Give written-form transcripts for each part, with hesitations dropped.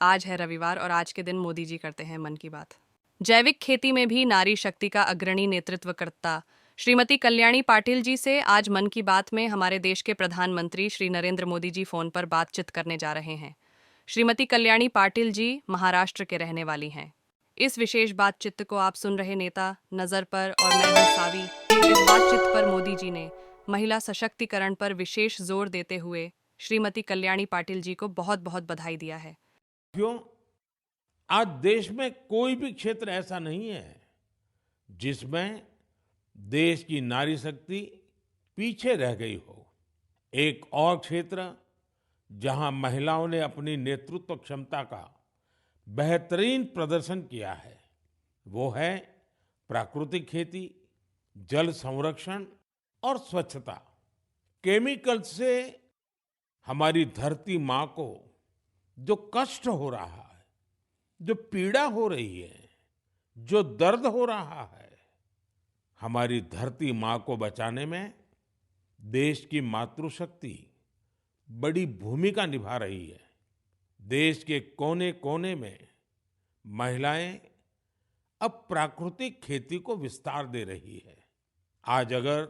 आज है रविवार और आज के दिन मोदी जी करते हैं मन की बात। जैविक खेती में भी नारी शक्ति का अग्रणी नेतृत्वकर्ता श्रीमती कल्याणी पाटिल जी से आज मन की बात में हमारे देश के प्रधानमंत्री श्री नरेंद्र मोदी जी फोन पर बातचीत करने जा रहे हैं। श्रीमती कल्याणी पाटिल जी महाराष्ट्र के रहने वाली हैं। इस विशेष बातचीत को आप सुन रहे नेता नजर पर और मैं हूं सावी। इस बातचीत पर मोदी जी ने महिला सशक्तिकरण पर विशेष जोर देते हुए श्रीमती कल्याणी पाटिल जी को बहुत बहुत बधाई दिया है। क्यों? आज देश में कोई भी क्षेत्र ऐसा नहीं है जिसमें देश की नारी शक्ति पीछे रह गई हो। एक और क्षेत्र जहां महिलाओं ने अपनी नेतृत्व क्षमता का बेहतरीन प्रदर्शन किया है वो है प्राकृतिक खेती, जल संरक्षण और स्वच्छता। केमिकल से हमारी धरती माँ को जो कष्ट हो रहा है, जो पीड़ा हो रही है, जो दर्द हो रहा है, हमारी धरती माँ को बचाने में देश की मातृशक्ति बड़ी भूमिका निभा रही है। देश के कोने कोने में महिलाएं अब प्राकृतिक खेती को विस्तार दे रही है। आज अगर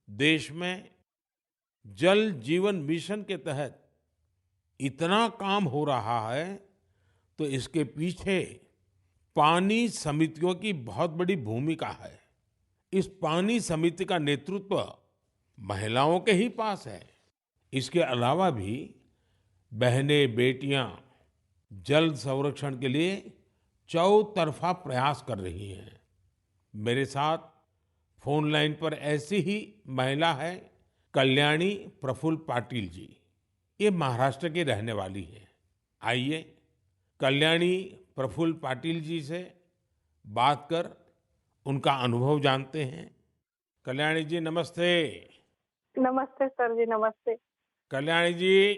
देश में जल जीवन मिशन के तहत इतना काम हो रहा है तो इसके पीछे पानी समितियों की बहुत बड़ी भूमिका है। इस पानी समिति का नेतृत्व महिलाओं के ही पास है। इसके अलावा भी बहनें बेटियां जल संरक्षण के लिए चौतरफा प्रयास कर रही हैं। मेरे साथ फोन लाइन पर ऐसी ही महिला है कल्याणी प्रफुल्ल पाटिल जी। ये महाराष्ट्र की रहने वाली है। आइए कल्याणी प्रफुल्ल पाटिल जी से बात कर उनका अनुभव जानते हैं। कल्याणी जी नमस्ते। नमस्ते सर जी, नमस्ते। कल्याणी जी,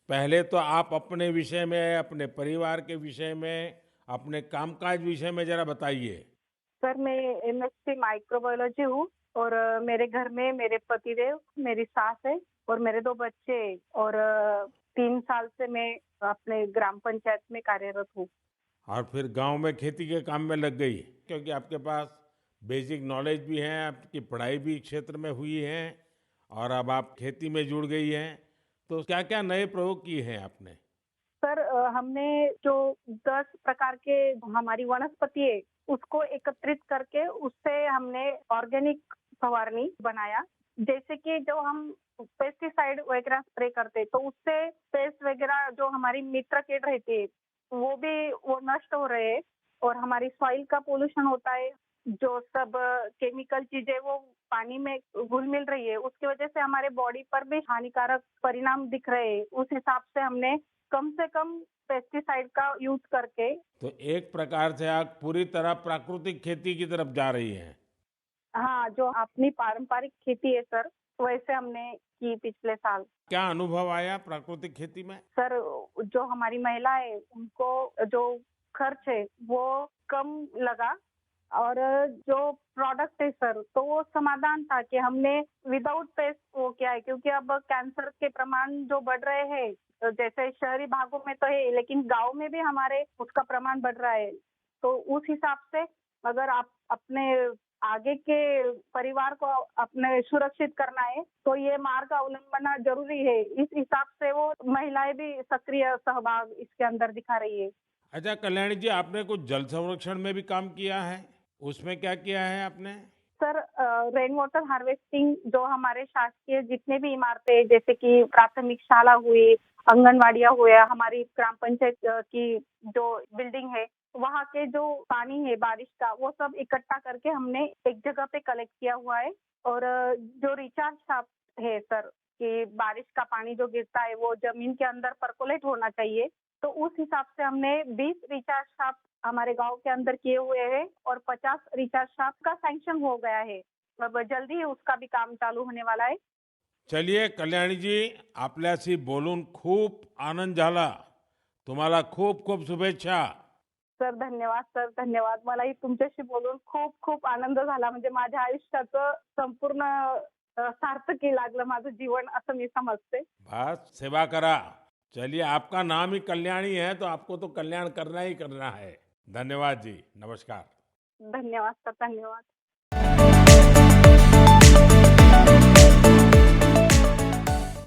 पहले तो आप अपने विषय में, अपने परिवार के विषय में, अपने कामकाज विषय में जरा बताइए। सर मैं एमएससी माइक्रोबायोलॉजी हूँ और मेरे घर में मेरे पतिदेव, मेरी सास है और मेरे 2 बच्चे हैं और 3 साल से मैं अपने ग्राम पंचायत में कार्यरत हूँ। और फिर गांव में खेती के काम में लग गई क्योंकि आपके पास बेसिक नॉलेज भी है, आपकी पढ़ाई भी क्षेत्र में हुई है और अब आप खेती में जुड़ गई हैं। तो क्या क्या नए प्रयोग किए हैं आपने? सर हमने जो 10 प्रकार के हमारी वनस्पति है उसको एकत्रित करके उससे हमने ऑर्गेनिक फवारनी बनाया। जैसे कि जो हम पेस्टिसाइड वगैरह स्प्रे करते तो उससे पेस्ट वगैरह जो हमारी मित्र कीट रहती है वो नष्ट हो रहे हैं और हमारी सॉइल का पोल्यूशन होता है। जो सब केमिकल चीजें वो पानी में घुल मिल रही है उसकी वजह से हमारे बॉडी पर भी हानिकारक परिणाम दिख रहे हैं। उस हिसाब से हमने कम से कम पेस्टिसाइड का यूज करके। तो एक प्रकार से आप पूरी तरह प्राकृतिक खेती की तरफ जा रही हैं। हाँ, जो अपनी पारंपरिक खेती है सर वैसे हमने की पिछले साल। क्या अनुभव आया प्राकृतिक खेती में? सर जो हमारी महिला है उनको जो खर्च है वो कम लगा और जो प्रोडक्ट है सर तो वो समाधान था कि हमने विदाउट पेस्ट वो किया है क्योंकि अब कैंसर के प्रमाण जो बढ़ रहे हैं तो जैसे शहरी भागों में तो है लेकिन गांव में भी हमारे उसका प्रमाण बढ़ रहा है। तो उस हिसाब से अगर आप अपने आगे के परिवार को अपने सुरक्षित करना है तो ये मार्ग अवलंबना जरूरी है। इस हिसाब से वो महिलाएं भी सक्रिय सहभाग इसके अंदर दिखा रही है। अच्छा कल्याणी जी, आपने कुछ जल संरक्षण में भी काम किया है, उसमें क्या किया है आपने? सर रेन वाटर हार्वेस्टिंग जो हमारे शासकीय जितने भी इमारतें हैं, जैसे कि प्राथमिक शाला हुई, आंगनवाड़ियाँ हुआ, हमारी ग्राम पंचायत की जो बिल्डिंग है वहाँ के जो पानी है बारिश का वो सब इकट्ठा करके हमने एक जगह पे कलेक्ट किया हुआ है। और जो रिचार्ज शाफ्ट है सर कि बारिश का पानी जो गिरता है वो जमीन के अंदर परकोलेट होना चाहिए। तो उस हिसाब से हमने 20 रिचार्ज शाफ्ट हमारे गांव के अंदर किए हुए हैं और 50 रिचार्ज शाफ्ट का सैंक्शन हो गया है। अब जल्दी ही उसका भी काम चालू होने वाला है। चलिए कल्याणी जी, आपल्याशी बोलून खूप आनंद झाला। तुम्हाला खूप खूप शुभेच्छा। सर धन्यवाद, सर धन्यवाद। मलाही तुमच्याशी बोलून खूप खूप आनंद झाला। म्हणजे माझ्या आयुष्याचं संपूर्ण सार्थकी लागलं माझं जीवन असं मी समजते। बस सेवा करा। चलिए, आपका नाम ही कल्याणी है तो आपको तो कल्याण करना ही करना है। धन्यवाद जी, नमस्कार। धन्यवाद सर, धन्यवाद।